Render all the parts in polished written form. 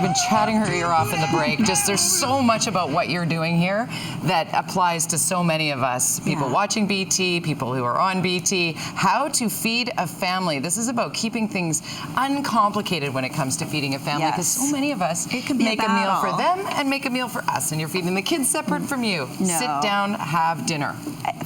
Been chatting her ear off in the break. Just there's so much about what you're doing here that applies to so many of us. People watching BT, people who are on BT. How to feed a family. This is about keeping things uncomplicated when it comes to feeding a family, because so many of us make a meal for them and make a meal for us, and you're feeding the kids separate from you. No. Sit down, have dinner.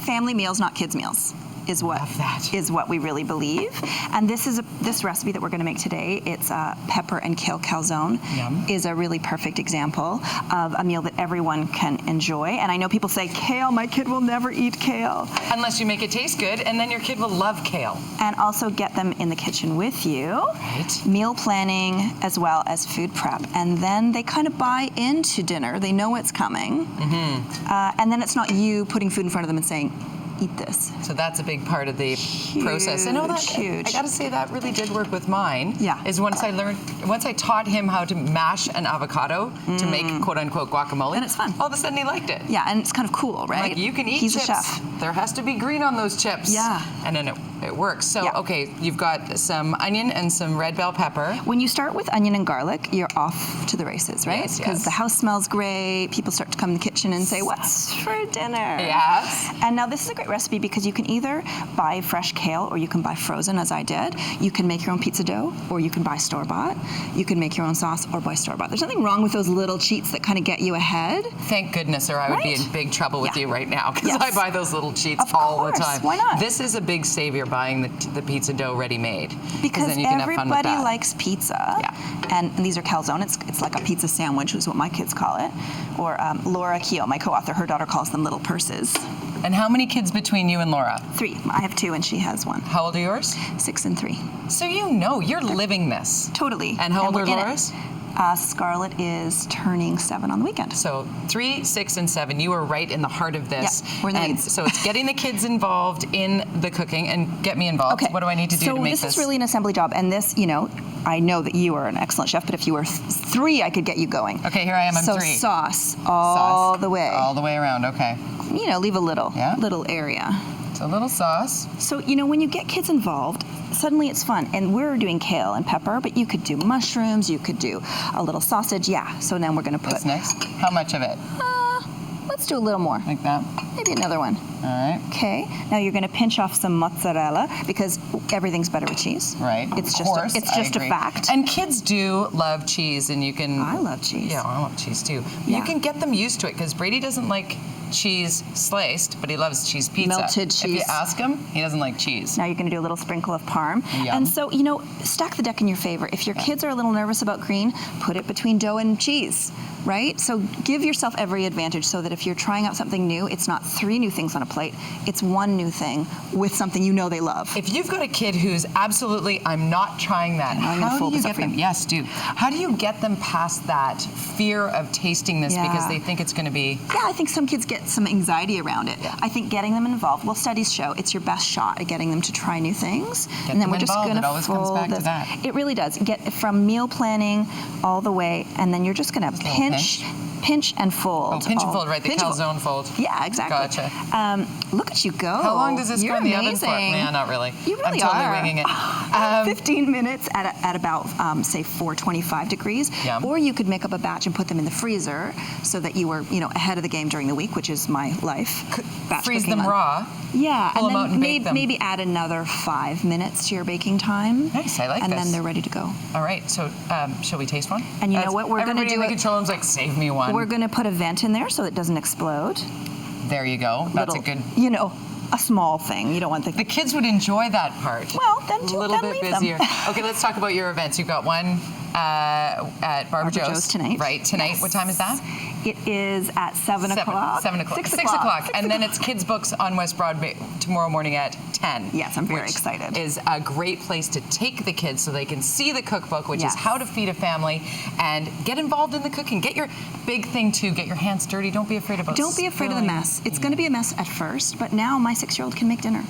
Family meals, not kids meals. Is what we really believe. And this recipe that we're going to make today, it's pepper and kale calzone. Yum. Is a really perfect example of a meal that everyone can enjoy. And I know people say, kale, my kid will never eat kale. Unless you make it taste good, and then your kid will love kale. And also get them in the kitchen with you. Right. Meal planning as well as food prep. And then they kind of buy into dinner. They know it's coming. Mm-hmm. And then it's not you putting food in front of them and saying, eat this. So that's a big part of the process. I know that. Huge. I got to say that really did work with mine. Yeah. Is once I taught him how to mash an avocado to make quote unquote guacamole. And it's fun. All of a sudden he liked it. Yeah, and it's kind of cool, right? Like, you can eat He's chips. a chef. There has to be green on those chips. Yeah. And then it works. So okay, you've got some onion and some red bell pepper. When you start with onion and garlic, you're off to the races, right? Yes, Because the house smells great. People start to come in the kitchen and say, "What's for dinner?" Yes. And now this is a great recipe because you can either buy fresh kale or you can buy frozen, as I did. You can make your own pizza dough or you can buy store-bought. You can make your own sauce or buy store-bought. There's nothing wrong with those little cheats that kind of get you ahead. Thank goodness, or I would be in big trouble with you right now, because I buy those little cheats all the time. Why not? This is a big savior, buying the pizza dough ready-made. Because then you can have fun with everybody that. likes pizza. Yeah. And these are calzone. It's like a pizza sandwich, is what my kids call it. Or Laura Keogh, my co-author, her daughter calls them little purses. And how many kids between you and Laura? 3. I have 2 and she has 1. How old are yours? 6 and 3. So you're living this. Totally. And how old are Laura's? Scarlett is turning 7 on the weekend. So 3, 6, and 7. You are right in the heart of this. Yeah, we're in the weeds. So it's getting the kids involved in the cooking, and get me involved. Okay. What do I need to do to make this? So this is really an assembly job, and this, I know that you are an excellent chef, but if you were 3, I could get you going. Okay, here I am. I'm 3. So sauce all the way. All the way around. Okay. Leave a little area. So a little sauce. So, when you get kids involved, suddenly it's fun. And we're doing kale and pepper, but you could do mushrooms, you could do a little sausage. Yeah, so now we're going to put... What's next? How much of it? Let's do a little more. Like that? Maybe another one. All right. Okay, now you're going to pinch off some mozzarella because everything's better with cheese. Right. It's of course, it's just a fact. And kids do love cheese, and you can... I love cheese. Yeah, I love cheese too. Yeah. You can get them used to it, because Brady doesn't like cheese sliced, but he loves cheese pizza. Melted cheese. If you ask him, he doesn't like cheese. Now you're going to do a little sprinkle of parm. Yum. And so, stack the deck in your favor. If your kids are a little nervous about green, put it between dough and cheese, right? So give yourself every advantage so that if you're trying out something new, it's not 3 new things on a plate. It's 1 new thing with something they love. If you've got a kid who's absolutely, I'm not trying that, how do you get them? Yes, do. How do you get them past that fear of tasting this because they think it's going to be... Yeah, I think some kids get some anxiety around it. Yeah. I think getting them involved, studies show it's your best shot at getting them to try new things. And then we're just going to... It always comes back to that. It really does. Get from meal planning all the way, and then you're just going to pinch and fold. Oh, pinch and fold, right? The calzone fold. Yeah, exactly. Gotcha. Look at you go. How long does this go in the oven for? Yeah, not really. You really I'm totally winging it. 15 minutes at about, say, 425 degrees. Yum. Or you could make up a batch and put them in the freezer so that you were, ahead of the game during the week, which is my life. Freeze them raw. Yeah, pull them out and bake them. Maybe add another 5 minutes to your baking time. Nice, I like this. And then they're ready to go. All right, so shall we taste one? And you know what? We're going to do Everybody in the control room's like, save me one. We're going to put a vent in there so it doesn't explode. There you go. That's a good... a small thing. You don't want the kids would enjoy that part. Well, then a little bit busier. Okay, let's talk about your events. You've got one at Barbara Joe's tonight. Right, tonight. Yes. What time is that? It is at 7 o'clock. 7 o'clock. 6 o'clock. And then it's Kids Books on West Broadway tomorrow morning at 10. Yes, I'm very excited. Is a great place to take the kids so they can see the cookbook, which is how to feed a family, and get involved in the cooking. Get your big thing too. Get your hands dirty. Don't be afraid about. Don't be afraid of the mess. It's going to be a mess at first, but now my 6-year-old can make dinner.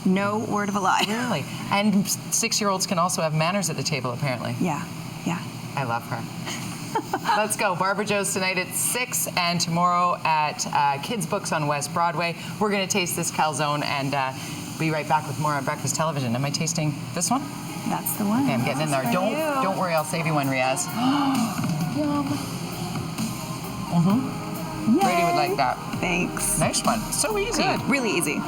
No word of a lie. Really? And 6-year-olds can also have manners at the table, apparently. Yeah. I love her. Let's go. Barbara Joe's tonight at 6 and tomorrow at Kids Books on West Broadway. We're going to taste this calzone and be right back with more on Breakfast Television. Am I tasting this one? That's the one. Okay, I'm getting in there. Don't worry, I'll save you one, Riaz. Brady would like that. Thanks. Nice one. So easy. Good. Really easy.